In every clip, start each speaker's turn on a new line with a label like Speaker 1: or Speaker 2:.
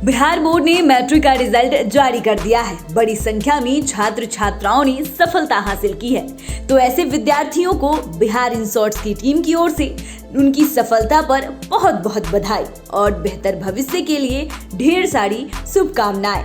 Speaker 1: Bihar board ने matric का result जारी कर दिया है। बड़ी संख्या में छात्र छात्राओं ने सफलता हासिल की है। तो ऐसे विद्यार्थियों को बिहार इंसॉर्ट्स की टीम की ओर से उनकी सफलता पर बहुत बहुत बधाई और बेहतर भविष्य के लिए ढेर सारी शुभकामनाएं।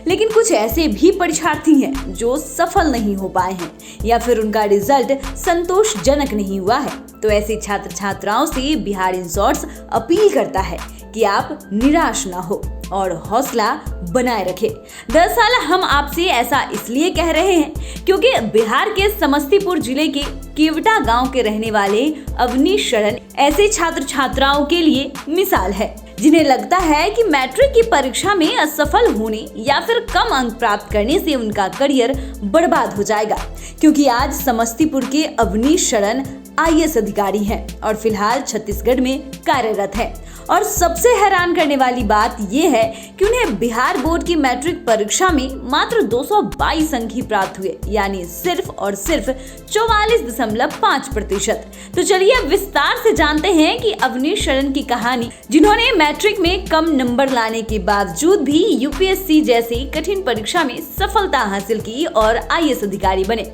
Speaker 1: लेकिन कुछ ऐसे भी परीक्षार्थी हैं जो सफल नहीं हो पाए हैं या फिर उनका रिजल्ट संतोषजनक नहीं हुआ है। तो ऐसे छात्र छात्राओं से बिहार इंसॉर्ट्स अपील करता है कि आप निराश ना हो और हौसला बनाए रखें। दरअसल हम आपसे ऐसा इसलिए कह रहे हैं क्योंकि बिहार के समस्तीपुर जिले के केवटा गांव के रहने वाले अवनीश शरण ऐसे छात्र छात्राओं के लिए मिसाल है जिन्हें लगता है कि मैट्रिक की परीक्षा में असफल होने या फिर कम अंक प्राप्त करने से उनका करियर बर्बाद हो जाएगा। क्योंकि आज समस्तीपुर के अवनीश शरण IAS अधिकारी हैं और फिलहाल छत्तीसगढ़ में कार्यरत है। और सबसे हैरान करने वाली बात यह है कि उन्हें बिहार बोर्ड की मैट्रिक परीक्षा में मात्र 222 अंक ही प्राप्त हुए, यानी सिर्फ और सिर्फ 44.5%। तो चलिए विस्तार से जानते हैं कि अवनीश शरण की कहानी, जिन्होंने मैट्रिक में कम नंबर लाने के बावजूद भी UPSC जैसी कठिन परीक्षा में सफलता हासिल की और IAS अधिकारी बने।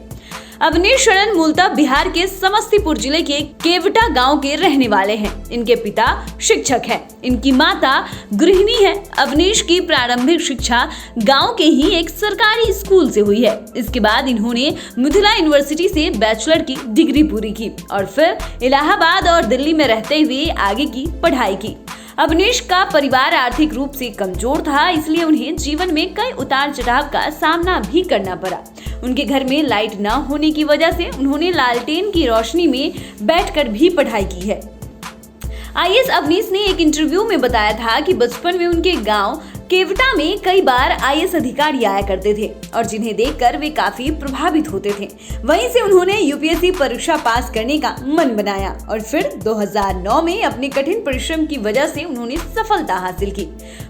Speaker 1: अवनीश शरण मूलतः बिहार के समस्तीपुर जिले के केवटा गांव के रहने वाले हैं। इनके पिता शिक्षक हैं, इनकी माता गृहिणी है। अवनीश की प्रारंभिक शिक्षा गांव के ही एक सरकारी स्कूल से हुई है। इसके बाद इन्होंने मिथिला यूनिवर्सिटी से बैचलर की डिग्री पूरी की और फिर इलाहाबाद और दिल्ली में रहते हुए आगे की पढ़ाई की। अवनीश का परिवार आर्थिक रूप से कमजोर था, इसलिए उन्हें जीवन में कई उतार चढ़ाव का सामना भी करना पड़ा। उनके घर में लाइट न होने की वजह से उन्होंने लालटेन की रोशनी में बैठकर भी पढ़ाई की है। IAS अवनीश ने एक इंटरव्यू में बताया था कि बचपन में उनके गांव केवटा में कई बार IAS अधिकारी आया करते थे और जिन्हें देखकर वे काफी प्रभावित होते थे। वहीं से उन्होंने UPSC परीक्षा पास करने का मन बनाया और फिर 2009 में अपने कठिन परिश्रम की वजह से उन्होंने सफलता हासिल की।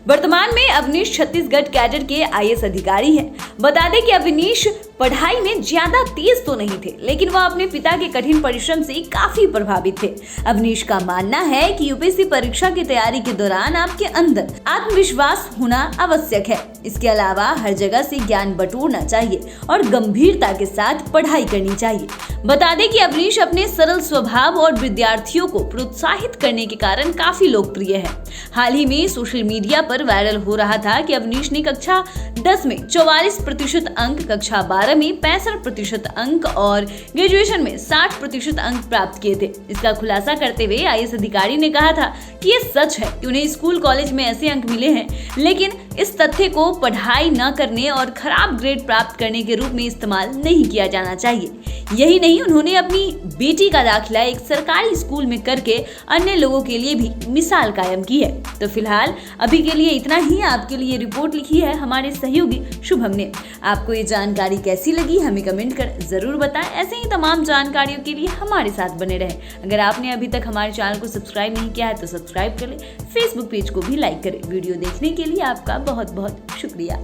Speaker 1: वर्तमान में अवनीश छत्तीसगढ़ कैडर के IAS अधिकारी हैं। बता दें कि अवनीश पढ़ाई में ज्यादा तेज तो नहीं थे, लेकिन वह अपने पिता के कठिन परिश्रम से काफी प्रभावित थे। अवनीश का मानना है कि UPSC परीक्षा की तैयारी के दौरान आपके अंदर आत्मविश्वास होना आवश्यक है। इसके अलावा हर जगह से ज्ञान बटोरना चाहिए और गंभीरता के साथ पढ़ाई करनी चाहिए। बता दें कि अवनीश अपने सरल स्वभाव और विद्यार्थियों को प्रोत्साहित करने के कारण काफी लोकप्रिय है। हाल ही में सोशल मीडिया पर वायरल हो रहा था कि अवनीश ने कक्षा 10 में 44% अंक, कक्षा 12 में 65% अंक और ग्रेजुएशन में 60% अंक प्राप्त किए थे। इसका खुलासा करते हुए IAS अधिकारी ने कहा था कि ये सच है कि उन्हें स्कूल कॉलेज में ऐसे अंक मिले हैं, लेकिन इस तथ्य को पढ़ाई न करने और खराब ग्रेड प्राप्त करने के रूप में इस्तेमाल नहीं किया जाना चाहिए। यही नहीं, उन्होंने अपनी बेटी का दाखिला एक सरकारी स्कूल में करके अन्य लोगों के लिए भी मिसाल कायम की है। तो फिलहाल अभी के लिए इतना ही। आपके लिए रिपोर्ट लिखी है हमारे सहयोगी शुभम ने। आपको ये जानकारी कैसी लगी हमें कमेंट कर जरूर बताएं। ऐसे ही तमाम जानकारियों के लिए हमारे साथ बने रहें। अगर आपने अभी तक हमारे चैनल को सब्सक्राइब नहीं किया है तो सब्सक्राइब कर लें। फेसबुक पेज को भी लाइक करें। वीडियो देखने के लिए आपका बहुत बहुत शुक्रिया।